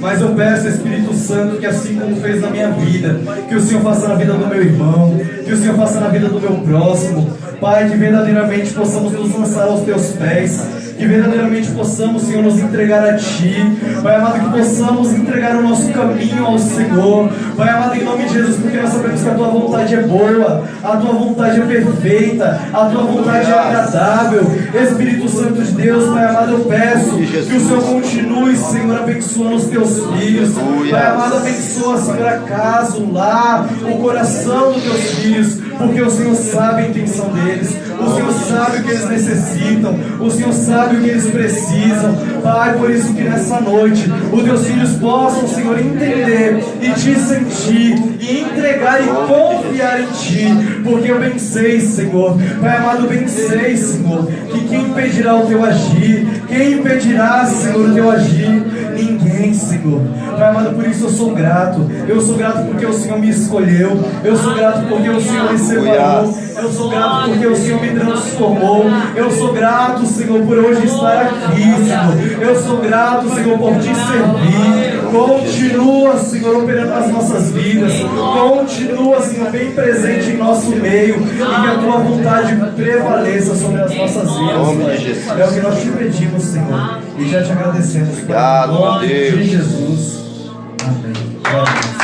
Mas eu peço, Espírito Santo, que assim como fez na minha vida, que o Senhor faça na vida do meu irmão, que o Senhor faça na vida do meu próximo. Pai, que verdadeiramente possamos nos lançar aos Teus pés, que verdadeiramente possamos, Senhor, nos entregar a Ti. Pai amado, que possamos entregar o nosso caminho ao Senhor. Pai amado, em nome de Jesus, porque nós sabemos que a Tua vontade é boa, a Tua vontade é perfeita, a Tua vontade é agradável. Espírito Santo de Deus, Pai amado, eu peço que o Senhor continue, Senhor, abençoando os Teus filhos. Pai amado, abençoa, Senhor, a casa, o lar, o coração dos Teus filhos, porque o Senhor sabe a intenção deles, o Senhor sabe o que eles necessitam, o Senhor sabe o que eles precisam. Pai, por isso que nessa noite os Teus filhos possam, Senhor, entender e Te sentir e entregar e confiar em Ti, porque eu bem sei, Senhor, Pai amado, eu bem sei, Senhor, que quem impedirá o Teu agir, quem impedirá, Senhor, o Teu agir? Ninguém, Senhor. Pai amado, por isso eu sou grato porque o Senhor me escolheu, eu sou grato porque o Senhor me separou, eu sou grato porque o Senhor me transformou, eu sou grato, Senhor, por hoje estar aqui, Senhor, eu sou grato, Senhor, por Te servir. Continua, Senhor, operando nas nossas vidas, continua, Senhor, bem presente em nosso meio, e que a Tua vontade prevaleça sobre as nossas vidas, Pai. É o que nós Te pedimos, Senhor, e já Te agradecemos. Obrigado, Em nome Deus. de Jesus. Amém. Glória a Deus.